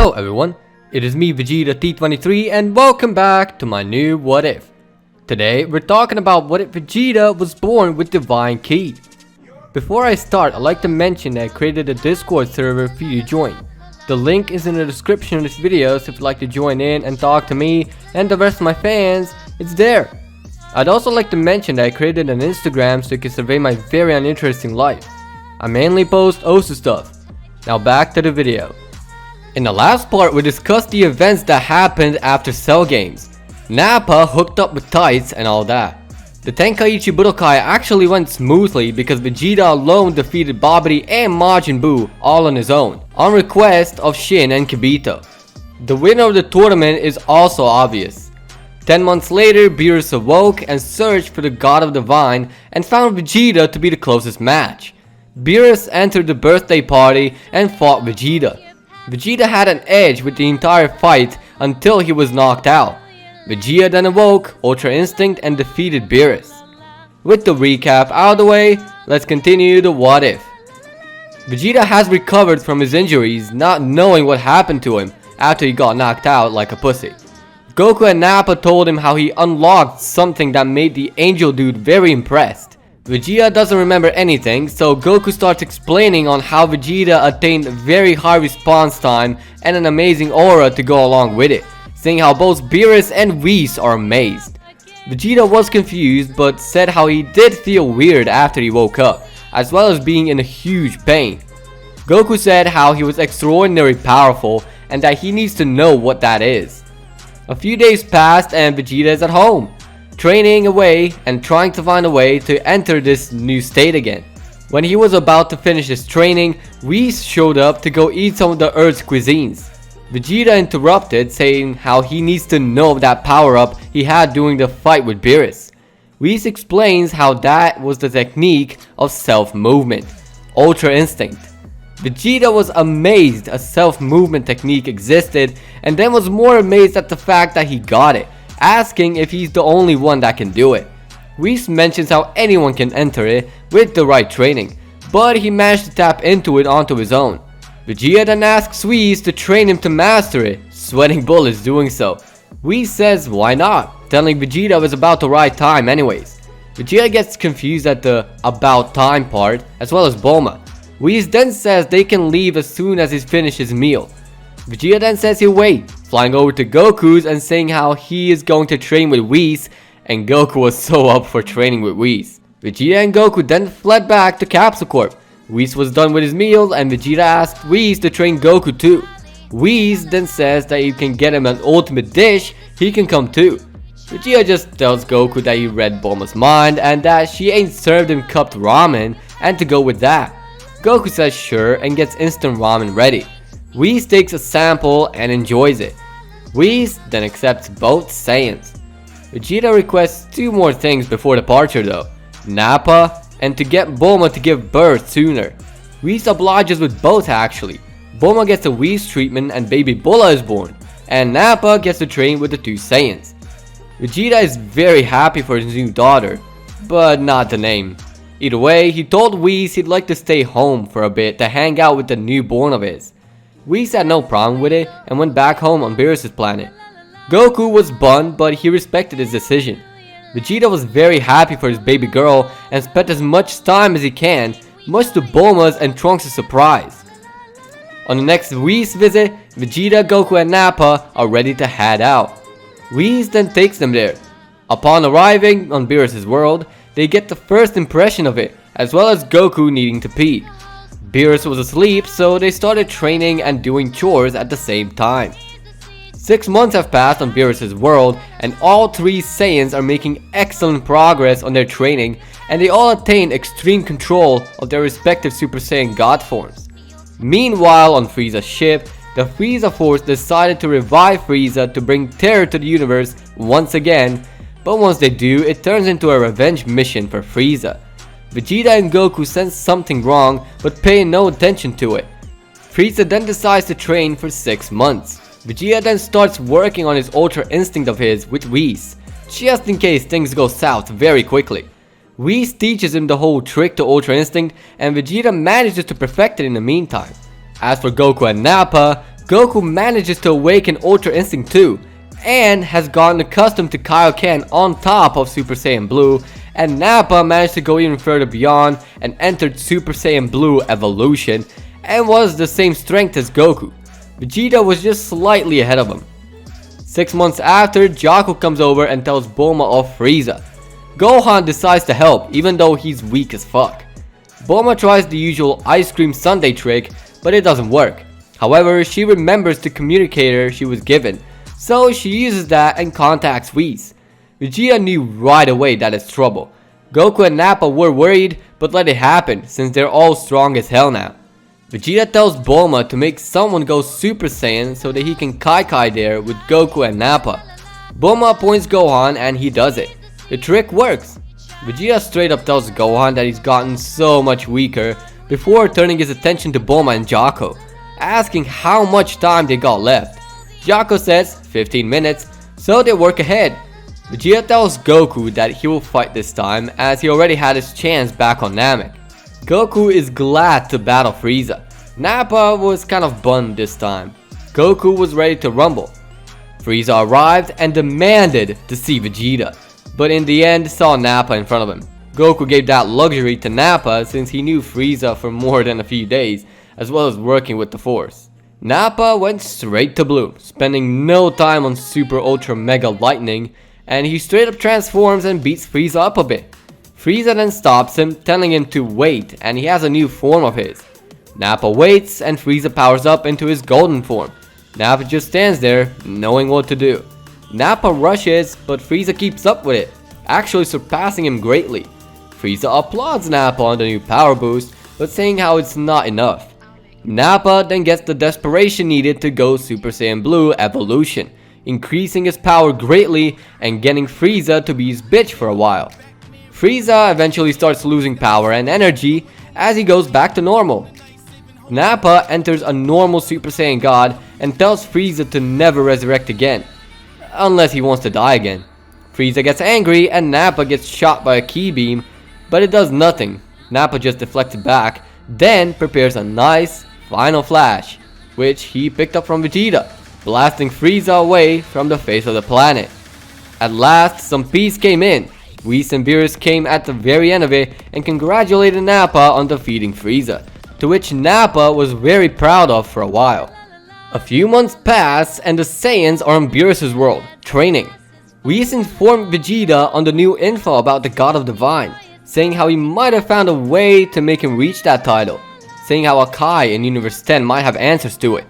Hello everyone, it is me Vegeta T23 and welcome back to my new What If. Today we're talking about what if Vegeta was born with Divine Ki. Before I start, I'd like to mention that I created a Discord server for you to join. The link is in the description of this video, so if you'd like to join in and talk to me and the rest of my fans, it's there. I'd also like to mention that I created an Instagram so you can survey my very uninteresting life. I mainly post Osu stuff. Now back to the video. In the last part, we discussed the events that happened after Cell Games. Nappa hooked up with Tights and all that. The Tenkaichi Budokai actually went smoothly because Vegeta alone defeated Babidi and Majin Buu all on his own, on request of Shin and Kibito. The winner of the tournament is also obvious. 10 months later, Beerus awoke and searched for the God of Divine and found Vegeta to be the closest match. Beerus entered the birthday party and fought Vegeta. Vegeta had an edge with the entire fight until he was knocked out. Vegeta then awoke, Ultra Instinct, and defeated Beerus. With the recap out of the way, let's continue the what if. Vegeta has recovered from his injuries, not knowing what happened to him after he got knocked out like a pussy. Goku and Nappa told him how he unlocked something that made the Angel Dude very impressed. Vegeta doesn't remember anything, so Goku starts explaining on how Vegeta attained very high response time and an amazing aura to go along with it, saying how both Beerus and Whis are amazed. Vegeta was confused but said how he did feel weird after he woke up, as well as being in a huge pain. Goku said how he was extraordinarily powerful and that he needs to know what that is. A few days passed and Vegeta is at home, training away and trying to find a way to enter this new state again. When he was about to finish his training, Whis showed up to go eat some of the Earth's cuisines. Vegeta interrupted, saying how he needs to know that power-up he had during the fight with Beerus. Whis explains how that was the technique of self-movement, Ultra Instinct. Vegeta was amazed a self-movement technique existed and then was more amazed at the fact that he got it, asking if he's the only one that can do it. Whis mentions how anyone can enter it with the right training, but he managed to tap into it onto his own. Vegeta then asks Whis to train him to master it, sweating bullets doing so. Whis says why not, telling Vegeta it was about the right time anyways. Vegeta gets confused at the about time part, as well as Bulma. Whis then says they can leave as soon as he finishes his meal. Vegeta then says he'll wait, flying over to Goku's and saying how he is going to train with Whis, and Goku was so up for training with Whis. Vegeta and Goku then fled back to Capsule Corp. Whis was done with his meal and Vegeta asked Whis to train Goku too. Whis then says that if you can get him an ultimate dish, he can come too. Vegeta just tells Goku that he read Bulma's mind and that she ain't served him cupped ramen and to go with that. Goku says sure and gets instant ramen ready. Whis takes a sample and enjoys it. Whis then accepts both Saiyans. Vegeta requests two more things before departure though, Nappa and to get Bulma to give birth sooner. Whis obliges with both actually. Bulma gets a Whis treatment and baby Bulla is born, and Nappa gets to train with the two Saiyans. Vegeta is very happy for his new daughter, but not the name. Either way, he told Whis he'd like to stay home for a bit to hang out with the newborn of his. Whis had no problem with it and went back home on Beerus' planet. Goku was bummed, but he respected his decision. Vegeta was very happy for his baby girl and spent as much time as he can, much to Bulma's and Trunks' surprise. On the next Whis visit, Vegeta, Goku and Nappa are ready to head out. Whis then takes them there. Upon arriving on Beerus' world, they get the first impression of it, as well as Goku needing to pee. Beerus was asleep, so they started training and doing chores at the same time. 6 months have passed on Beerus' world, and all three Saiyans are making excellent progress on their training, and they all attain extreme control of their respective Super Saiyan God forms. Meanwhile, on Frieza's ship, the Frieza Force decided to revive Frieza to bring terror to the universe once again, but once they do, it turns into a revenge mission for Frieza. Vegeta and Goku sense something wrong but pay no attention to it. Frieza then decides to train for 6 months. Vegeta then starts working on his Ultra Instinct of his with Whis, just in case things go south very quickly. Whis teaches him the whole trick to Ultra Instinct and Vegeta manages to perfect it in the meantime. As for Goku and Nappa, Goku manages to awaken Ultra Instinct 2 and has gotten accustomed to Kaioken on top of Super Saiyan Blue, and Nappa managed to go even further beyond and entered Super Saiyan Blue Evolution and was the same strength as Goku. Vegeta was just slightly ahead of him. 6 months after, Jaco comes over and tells Bulma of Frieza. Gohan decides to help even though he's weak as fuck. Bulma tries the usual ice cream sundae trick, but it doesn't work. However, she remembers the communicator she was given, so she uses that and contacts Whis. Vegeta knew right away that it's trouble. Goku and Nappa were worried, but let it happen since they're all strong as hell now. Vegeta tells Bulma to make someone go Super Saiyan so that he can Kai there with Goku and Nappa. Bulma appoints Gohan and he does it. The trick works. Vegeta straight up tells Gohan that he's gotten so much weaker before turning his attention to Bulma and Jaco, asking how much time they got left. Jaco says 15 minutes, so they work ahead. Vegeta tells Goku that he will fight this time as he already had his chance back on Namek. Goku is glad to battle Frieza. Nappa was kind of bummed this time. Goku was ready to rumble. Frieza arrived and demanded to see Vegeta, but in the end saw Nappa in front of him. Goku gave that luxury to Nappa since he knew Frieza for more than a few days, as well as working with the Force. Nappa went straight to blue, spending no time on Super Ultra Mega Lightning, and he straight up transforms and beats Frieza up a bit. Frieza then stops him, telling him to wait, and he has a new form of his. Nappa waits and Frieza powers up into his golden form. Nappa just stands there, knowing what to do. Nappa rushes, but Frieza keeps up with it, actually surpassing him greatly. Frieza applauds Nappa on the new power boost, but saying how it's not enough. Nappa then gets the desperation needed to go Super Saiyan Blue Evolution, increasing his power greatly and getting Frieza to be his bitch for a while. Frieza eventually starts losing power and energy as he goes back to normal. Nappa enters a normal Super Saiyan God and tells Frieza to never resurrect again, unless he wants to die again. Frieza gets angry and Nappa gets shot by a ki beam, but it does nothing. Nappa just deflects it back, then prepares a nice final flash, which he picked up from Vegeta, blasting Frieza away from the face of the planet. At last, some peace came in. Whis and Beerus came at the very end of it and congratulated Nappa on defeating Frieza, to which Nappa was very proud of for a while. A few months pass and the Saiyans are in Beerus' world, training. Whis informed Vegeta on the new info about the God of Divine, saying how he might have found a way to make him reach that title, saying how Akai in Universe 10 might have answers to it.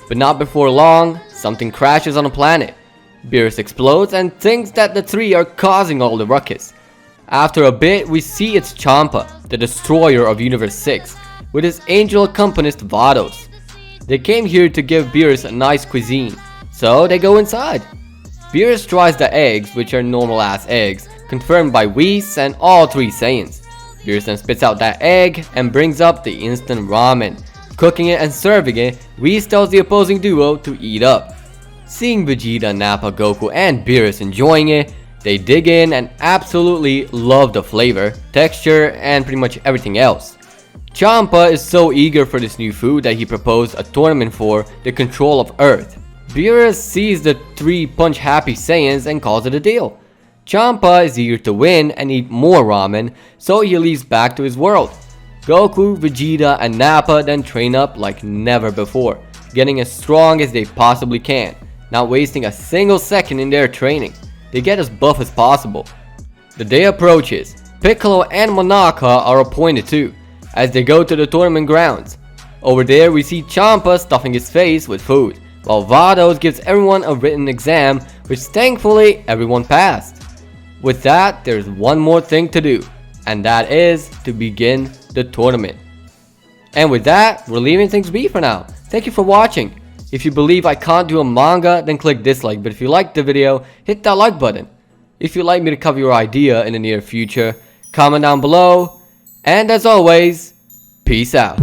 But not before long, something crashes on a planet. Beerus explodes and thinks that the three are causing all the ruckus. After a bit, we see it's Champa, the destroyer of Universe 6, with his angel accompanist Vados. They came here to give Beerus a nice cuisine, so they go inside. Beerus tries the eggs, which are normal ass eggs, confirmed by Whis and all three Saiyans. Beerus then spits out that egg and brings up the instant ramen. Cooking it and serving it, Whis tells the opposing duo to eat up. Seeing Vegeta, Nappa, Goku and Beerus enjoying it, they dig in and absolutely love the flavor, texture and pretty much everything else. Champa is so eager for this new food that he proposed a tournament for the control of Earth. Beerus sees the three punch happy Saiyans and calls it a deal. Champa is eager to win and eat more ramen, so he leaves back to his world. Goku, Vegeta and Nappa then train up like never before, getting as strong as they possibly can, not wasting a single second in their training. They get as buff as possible. The day approaches. Piccolo and Monaka are appointed too, as they go to the tournament grounds. Over there we see Champa stuffing his face with food, while Vados gives everyone a written exam, which thankfully everyone passed. With that, there's one more thing to do, and that is to begin the tournament. And with that, we're leaving things be for now. Thank you for watching. If you believe I can't do a manga, then click dislike, but if you liked the video, hit that like button. If you'd like me to cover your idea in the near future, comment down below, and as always, peace out.